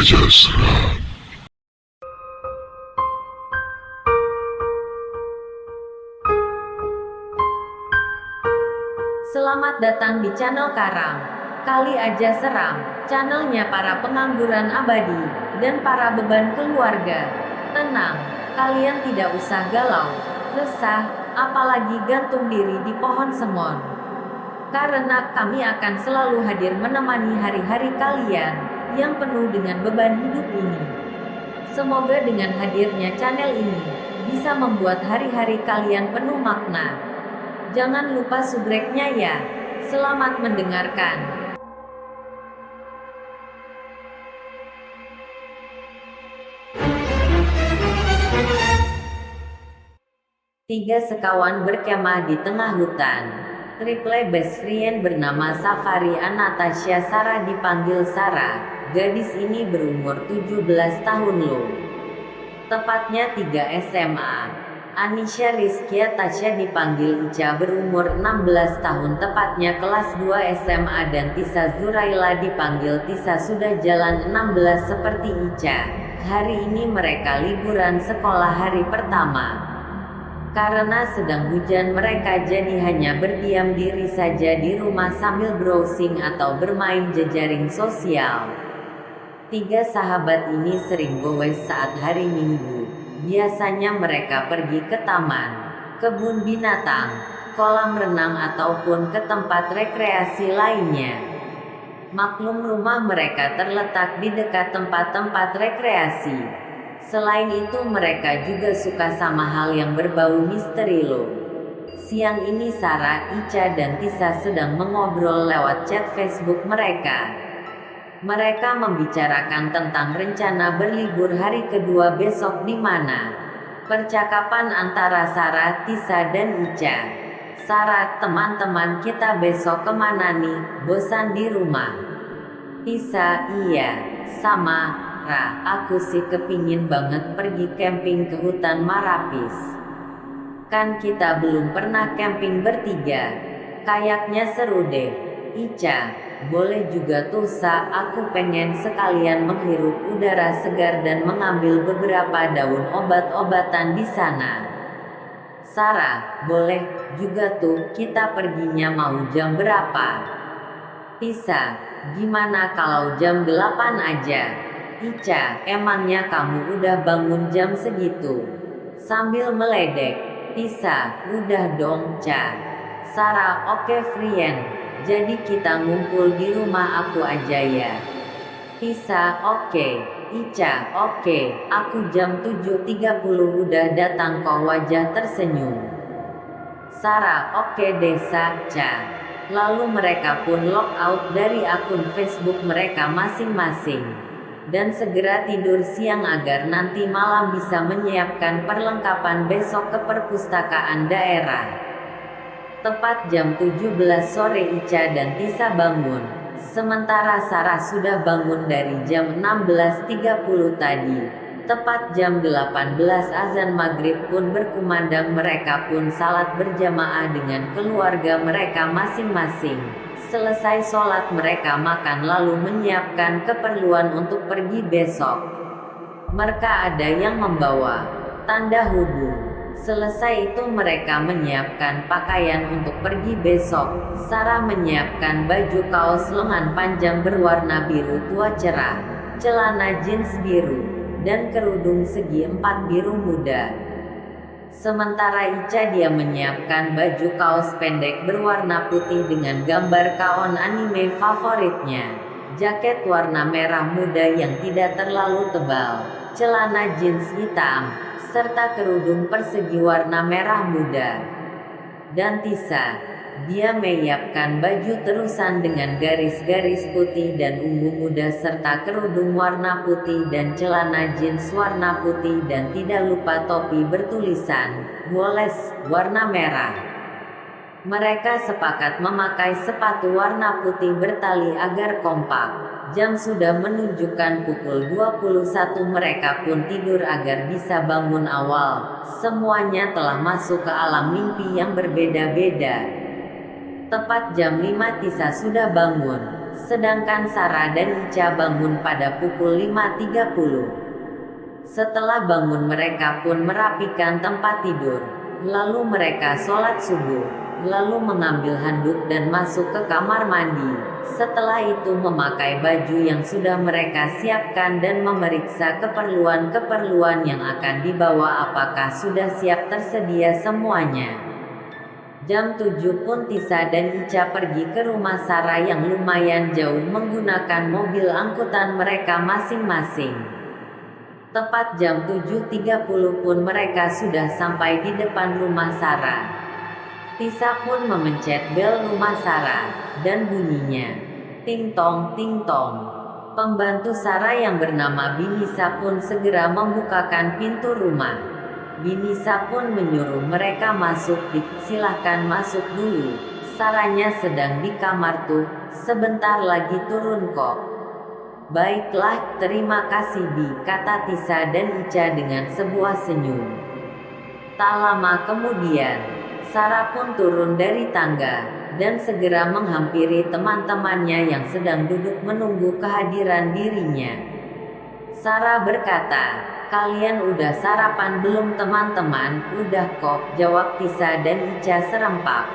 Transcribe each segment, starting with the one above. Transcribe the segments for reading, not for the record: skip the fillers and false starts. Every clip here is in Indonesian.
aja seram. Selamat datang di channel Karang. Kali aja seram, channelnya para pengangguran abadi, dan para beban keluarga. Tenang, kalian tidak usah galau, resah, apalagi gantung diri di pohon semon. Karena kami akan selalu hadir menemani hari-hari kalian, yang penuh dengan beban hidup ini. Semoga dengan hadirnya channel ini, bisa membuat hari-hari kalian penuh makna. Jangan lupa subscribe-nya ya. Selamat mendengarkan. Tiga sekawan berkemah di tengah hutan. Triple best friend bernama Safari Anastasia Sarah dipanggil Sarah. Gadis ini berumur 17 tahun loh. Tepatnya 3 SMA. Anisha Rizkia Tasya dipanggil Ica berumur 16 tahun tepatnya kelas 2 SMA dan Tisa Zuraila dipanggil Tisa sudah jalan 16 seperti Ica. Hari ini mereka liburan sekolah hari pertama. Karena sedang hujan mereka jadi hanya berdiam diri saja di rumah sambil browsing atau bermain jejaring sosial. Tiga sahabat ini sering goes saat hari Minggu. Biasanya mereka pergi ke taman, kebun binatang, kolam renang ataupun ke tempat rekreasi lainnya. Maklum rumah mereka terletak di dekat tempat-tempat rekreasi. Selain itu mereka juga suka sama hal yang berbau misteri loh. Siang ini Sarah, Ica dan Tisa sedang mengobrol lewat chat Facebook mereka. Mereka membicarakan tentang rencana berlibur hari kedua besok di mana. Percakapan antara Sarah, Tisa dan Ica. Sarah, teman-teman kita besok kemana nih? Bosan di rumah. Tisa, iya, sama, Ra. Aku sih kepingin banget pergi camping ke hutan Marapis. Kan kita belum pernah camping bertiga. Kayaknya seru deh. Ica, boleh juga tuh Sa, aku pengen sekalian menghirup udara segar dan mengambil beberapa daun obat-obatan di sana. Sarah, boleh juga tuh, kita perginya mau jam berapa? Tisa, gimana kalau jam 8 aja? Ica, emangnya kamu udah bangun jam segitu? Sambil meledek, Tisa, udah dong Ca. Sarah, oke friend. Jadi kita ngumpul di rumah aku aja ya. Tisa, oke. Ica, oke. Aku jam 7.30 udah datang kok. Wajah tersenyum. Sarah, oke deh Ca. Lalu mereka pun log out dari akun Facebook mereka masing-masing. Dan segera tidur siang agar nanti malam bisa menyiapkan perlengkapan besok ke perpustakaan daerah. Tepat jam 17 sore Ica dan Tisa bangun, sementara Sarah sudah bangun dari jam 16.30 tadi. Tepat jam 18 azan maghrib pun berkumandang, mereka pun salat berjamaah dengan keluarga mereka masing-masing. Selesai sholat mereka makan lalu menyiapkan keperluan untuk pergi besok. Mereka ada yang membawa tanda hubung. Selesai itu mereka menyiapkan pakaian untuk pergi besok. Sarah menyiapkan baju kaos lengan panjang berwarna biru tua cerah, celana jeans biru, dan kerudung segi 4 biru muda. Sementara Ica dia menyiapkan baju kaos pendek berwarna putih dengan gambar kaon anime favoritnya, jaket warna merah muda yang tidak terlalu tebal, celana jeans hitam, serta kerudung persegi warna merah muda. Dan Tisa, dia menyiapkan baju terusan dengan garis-garis putih dan ungu muda serta kerudung warna putih dan celana jeans warna putih dan tidak lupa topi bertulisan Woles warna merah. Mereka sepakat memakai sepatu warna putih bertali agar kompak. Jam sudah menunjukkan pukul 21, mereka pun tidur agar bisa bangun awal. Semuanya telah masuk ke alam mimpi yang berbeda-beda. Tepat jam 5 Tisa sudah bangun. sedangkan Sarah dan Ica bangun pada pukul 5.30. Setelah bangun mereka pun merapikan tempat tidur. Lalu mereka sholat subuh. Lalu mengambil handuk dan masuk ke kamar mandi. Setelah itu memakai baju yang sudah mereka siapkan dan memeriksa keperluan-keperluan yang akan dibawa apakah sudah siap tersedia semuanya. Jam 7 pun Tisa dan Ica pergi ke rumah Sarah yang lumayan jauh menggunakan mobil angkutan mereka masing-masing. Tepat jam 7.30 pun mereka sudah sampai di depan rumah Sarah. Tisa pun memencet bel rumah Sarah, dan bunyinya ting tong ting tong. Pembantu Sarah yang bernama Binisa pun segera membukakan pintu rumah. Binisa pun menyuruh mereka masuk. Silahkan masuk dulu. Sarahnya sedang di kamar tuh, sebentar lagi turun kok. Baiklah, terima kasih Bi, kata Tisa dan Ica dengan sebuah senyum. Tak lama kemudian, Sarah pun turun dari tangga, dan segera menghampiri teman-temannya yang sedang duduk menunggu kehadiran dirinya. Sarah berkata, "Kalian udah sarapan belum teman-teman?" "Udah kok," jawab Tisa dan Ica serempak.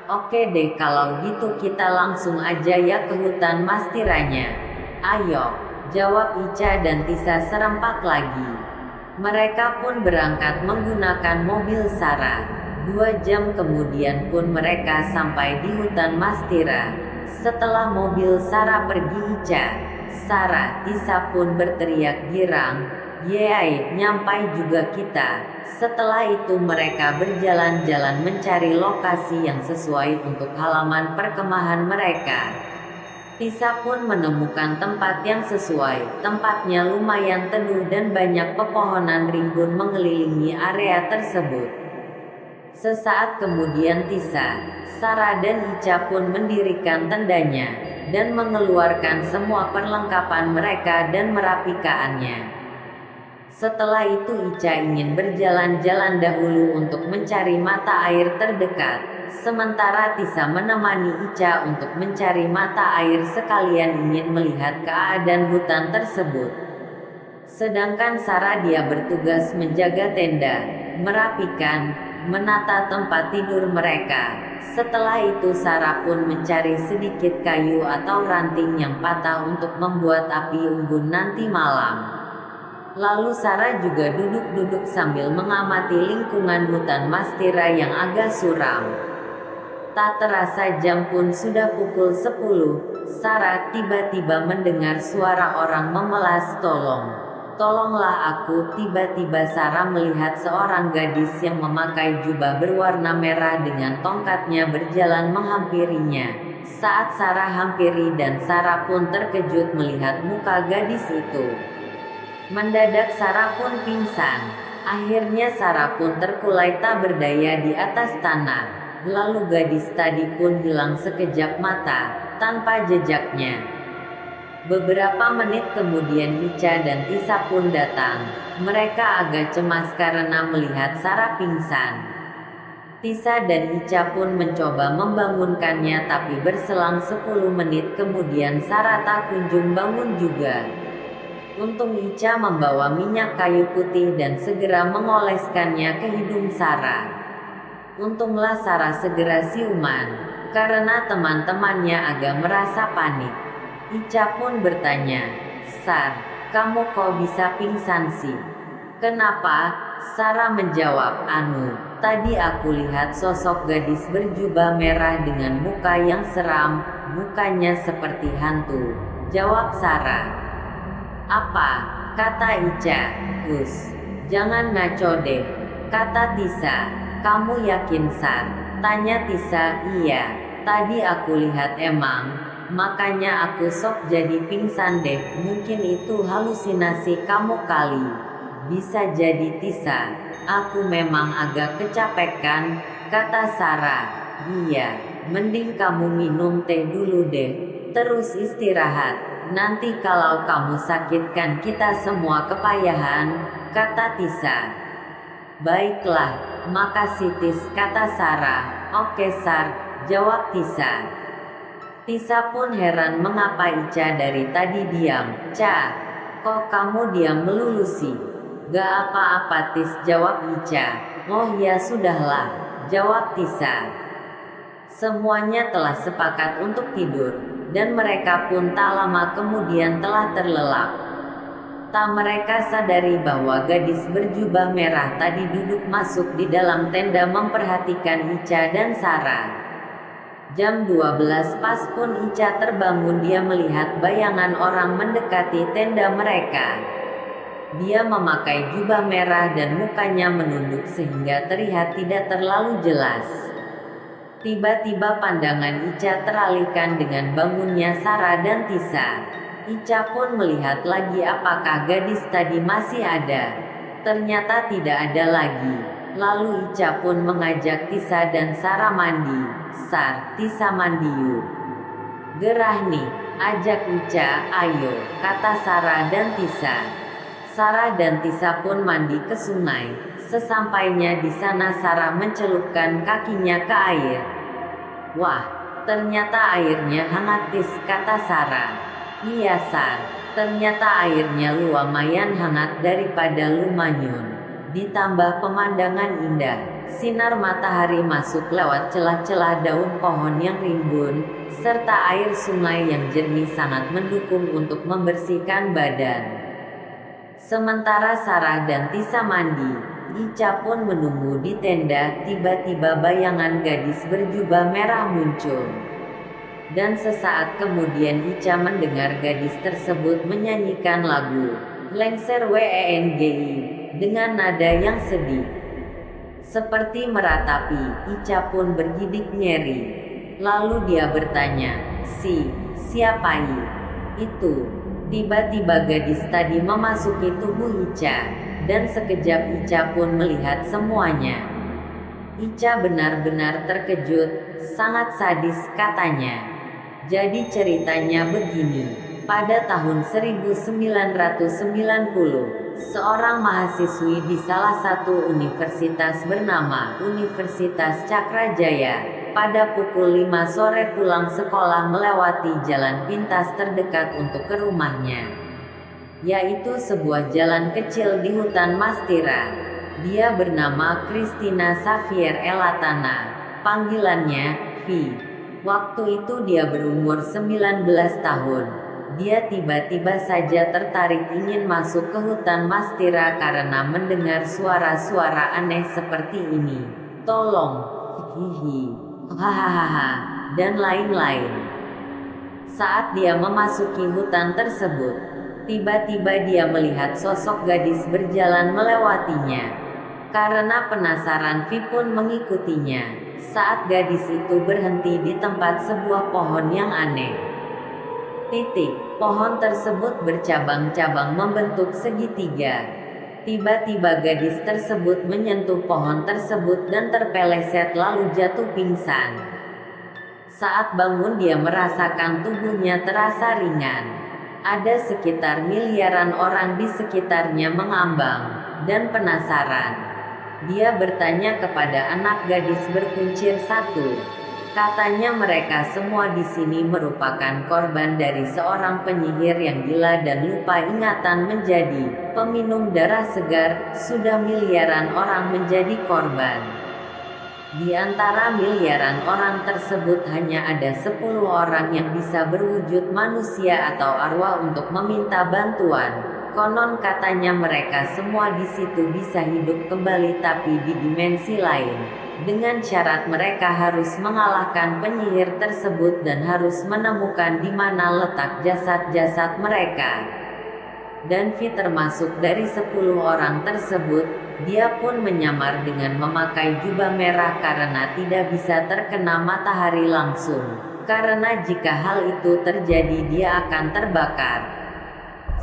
"Oke deh kalau gitu kita langsung aja ya ke hutan Mas Tiranya." "Ayo," jawab Ica dan Tisa serempak lagi. Mereka pun berangkat menggunakan mobil Sarah. 2 jam kemudian pun mereka sampai di hutan Mas Tira. Setelah mobil Sarah pergi Ica, Sarah, Tisa pun berteriak girang, "Yeay, nyampai juga kita." Setelah itu mereka berjalan-jalan mencari lokasi yang sesuai untuk halaman perkemahan mereka. Tisa pun menemukan tempat yang sesuai. Tempatnya lumayan teduh dan banyak pepohonan rimbun mengelilingi area tersebut. Sesaat kemudian Tisa, Sarah dan Ica pun mendirikan tendanya, dan mengeluarkan semua perlengkapan mereka dan merapikannya. Setelah itu Ica ingin berjalan-jalan dahulu untuk mencari mata air terdekat. Sementara Tisa menemani Ica untuk mencari mata air sekalian ingin melihat keadaan hutan tersebut. Sedangkan Sarah dia bertugas menjaga tenda, merapikan, menata tempat tidur mereka. Setelah itu Sarah pun mencari sedikit kayu atau ranting yang patah untuk membuat api unggun nanti malam. Lalu Sarah juga duduk-duduk sambil mengamati lingkungan hutan Mas Tira yang agak suram. Tak terasa jam pun sudah pukul 10. Sarah tiba-tiba mendengar suara orang memelas, "Tolong, tolonglah aku." Tiba-tiba Sarah melihat seorang gadis yang memakai jubah berwarna merah dengan tongkatnya berjalan menghampirinya. Saat Sarah hampiri dan Sarah pun terkejut melihat muka gadis itu. Mendadak Sarah pun pingsan. Akhirnya Sarah pun terkulai tak berdaya di atas tanah. Lalu gadis tadi pun hilang sekejap mata, tanpa jejaknya. Beberapa menit kemudian Ica dan Tisa pun datang. Mereka agak cemas karena melihat Sarah pingsan. Tisa dan Ica pun mencoba membangunkannya tapi berselang 10 menit kemudian Sarah tak kunjung bangun juga. Untung Ica membawa minyak kayu putih dan segera mengoleskannya ke hidung Sarah. Untunglah Sarah segera siuman, karena teman-temannya agak merasa panik. Ica pun bertanya, "Sar, kamu kok bisa pingsan sih?" "Kenapa?" Sarah menjawab, tadi aku lihat sosok gadis berjubah merah dengan muka yang seram, mukanya seperti hantu," jawab Sarah. "Apa?" kata Ica. "Gus, jangan ngaco deh," kata Tisa. "Kamu yakin Sar?" tanya Tisa. "Iya, tadi aku lihat emang, makanya aku sok jadi pingsan deh." "Mungkin itu halusinasi kamu kali." "Bisa jadi Tisa, aku memang agak kecapekan," kata Sarah. "Iya, mending kamu minum teh dulu deh, terus istirahat. Nanti kalau kamu sakit kan kita semua kepayahan," kata Tisa. "Baiklah, makasih Tis," kata Sarah. "Oke Sar," jawab Tisa. Tisa pun heran mengapa Ica dari tadi diam. "Ca, kok kamu diam melulu sih?" "Gak apa-apa Tis," jawab Ica. "Oh ya sudahlah," jawab Tisa. Semuanya telah sepakat untuk tidur, dan mereka pun tak lama kemudian telah terlelap. Tak mereka sadari bahwa gadis berjubah merah tadi duduk masuk di dalam tenda memperhatikan Ica dan Sarah. Jam 12 pas pun Ica terbangun, dia melihat bayangan orang mendekati tenda mereka. Dia memakai jubah merah dan mukanya menunduk sehingga terlihat tidak terlalu jelas. Tiba-tiba pandangan Ica teralihkan dengan bangunnya Sarah dan Tisa. Ica pun melihat lagi apakah gadis tadi masih ada. Ternyata tidak ada lagi. Lalu Ica pun mengajak Tisa dan Sarah mandi. "Sar, Tisa mandi yuk." "Gerah nih," ajak Ica. "Ayo," kata Sarah dan Tisa. Sarah dan Tisa pun mandi ke sungai. Sesampainya di sana Sarah mencelupkan kakinya ke air. "Wah, ternyata airnya hangat Tis," kata Sarah. "Iya Sar, ternyata airnya lumayan hangat daripada lumanyun. Ditambah pemandangan indah. Sinar matahari masuk lewat celah-celah daun pohon yang rimbun, serta air sungai yang jernih sangat mendukung untuk membersihkan badan." Sementara Sarah dan Tisa mandi, Ica pun menunggu di tenda. Tiba-tiba bayangan gadis berjubah merah muncul. Dan sesaat kemudian Ica mendengar gadis tersebut menyanyikan lagu Lengser Wengi dengan nada yang sedih. Seperti meratapi, Ica pun bergidik nyeri. Lalu dia bertanya, Siapa itu?" Tiba-tiba gadis tadi memasuki tubuh Ica, dan sekejap Ica pun melihat semuanya. Ica benar-benar terkejut. "Sangat sadis," katanya. "Jadi ceritanya begini. Pada tahun 1990, seorang mahasiswi di salah satu universitas bernama Universitas Cakrajaya, pada pukul 5 sore pulang sekolah melewati jalan pintas terdekat untuk ke rumahnya, yaitu sebuah jalan kecil di hutan Mastira. Dia bernama Christina Xavier Elatana, panggilannya Vi. Waktu itu dia berumur 19 tahun. Dia tiba-tiba saja tertarik ingin masuk ke hutan Mastira karena mendengar suara-suara aneh seperti ini. Tolong, hihi, hahaha, dan lain-lain. Saat dia memasuki hutan tersebut, tiba-tiba dia melihat sosok gadis berjalan melewatinya. Karena penasaran, Vi pun mengikutinya. Saat gadis itu berhenti di tempat sebuah pohon yang aneh. Pohon tersebut bercabang-cabang membentuk segitiga. Tiba-tiba gadis tersebut menyentuh pohon tersebut dan terpeleset lalu jatuh pingsan. Saat bangun dia merasakan tubuhnya terasa ringan. Ada sekitar miliaran orang di sekitarnya mengambang, dan penasaran. Dia bertanya kepada anak gadis berkuncir satu. Katanya mereka semua di sini merupakan korban dari seorang penyihir yang gila dan lupa ingatan menjadi peminum darah segar. Sudah miliaran orang menjadi korban. Di antara miliaran orang tersebut hanya ada 10 orang yang bisa berwujud manusia atau arwah untuk meminta bantuan. Konon katanya mereka semua di situ bisa hidup kembali tapi di dimensi lain. Dengan syarat mereka harus mengalahkan penyihir tersebut dan harus menemukan di mana letak jasad-jasad mereka. Dan Vi termasuk dari 10 orang tersebut. Dia pun menyamar dengan memakai jubah merah karena tidak bisa terkena matahari langsung. Karena jika hal itu terjadi dia akan terbakar.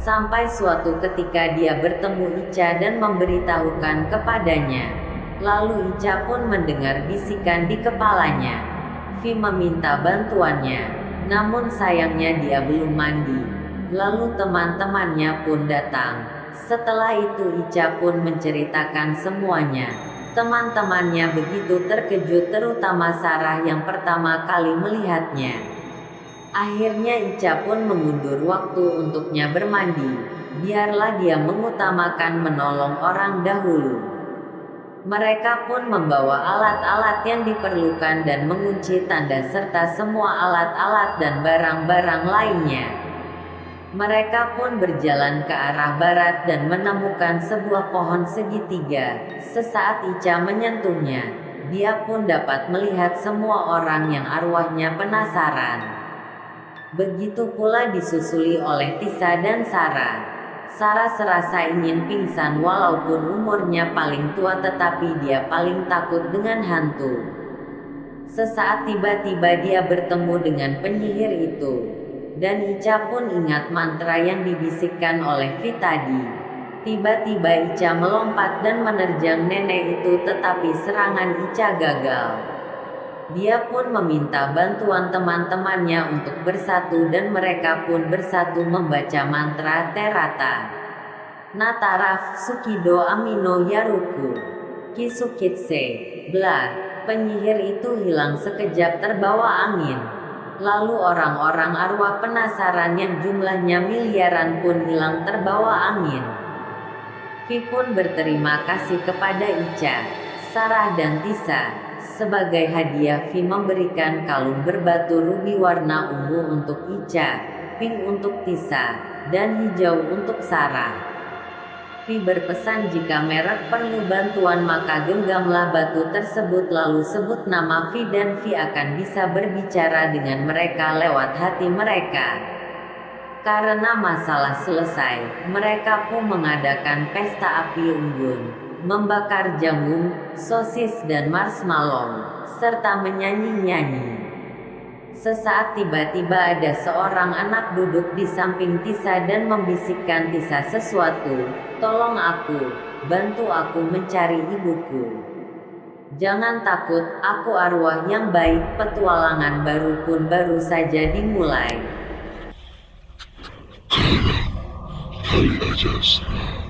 Sampai suatu ketika dia bertemu Ica dan memberitahukan kepadanya. Lalu Ica pun mendengar bisikan di kepalanya. Vi meminta bantuannya, namun sayangnya dia belum mandi. Lalu teman-temannya pun datang. Setelah itu Ica pun menceritakan semuanya. Teman-temannya begitu terkejut, terutama Sarah yang pertama kali melihatnya. Akhirnya Ica pun mengundur waktu untuknya bermandi. Biarlah dia mengutamakan menolong orang dahulu. Mereka pun membawa alat-alat yang diperlukan dan mengunci tanda serta semua alat-alat dan barang-barang lainnya. Mereka pun berjalan ke arah barat dan menemukan sebuah pohon segitiga. Sesaat Ica menyentuhnya, dia pun dapat melihat semua orang yang arwahnya penasaran. Begitu pula disusuli oleh Tisa dan Sarah. Sarah serasa ingin pingsan walaupun umurnya paling tua, tetapi dia paling takut dengan hantu. Sesaat tiba-tiba dia bertemu dengan penyihir itu. Dan Ica pun ingat mantra yang dibisikkan oleh Vi tadi. Tiba-tiba Ica melompat dan menerjang nenek itu, tetapi serangan Ica gagal. Dia pun meminta bantuan teman-temannya untuk bersatu dan mereka pun bersatu membaca mantra Terata. Nataraf Sukido Amino Yaruku Kisukitse. Blar. Penyihir itu hilang sekejap terbawa angin. Lalu orang-orang arwah penasaran yang jumlahnya miliaran pun hilang terbawa angin. Vi pun berterima kasih kepada Ica, Sarah dan Tisa. Sebagai hadiah, Vi memberikan kalung berbatu rubi warna ungu untuk Ica, pink untuk Tisa, dan hijau untuk Sarah. Vi berpesan jika merek perlu bantuan maka genggamlah batu tersebut lalu sebut nama Vi dan Vi akan bisa berbicara dengan mereka lewat hati mereka. Karena masalah selesai, mereka pun mengadakan pesta api unggun, membakar jagung, sosis dan marshmallow, serta menyanyi-nyanyi. Sesaat tiba-tiba ada seorang anak duduk di samping Tisa dan membisikkan Tisa sesuatu. Tolong aku, bantu aku mencari ibuku. Jangan takut, aku arwah yang baik. Petualangan baru pun baru saja dimulai. Kali aja serah.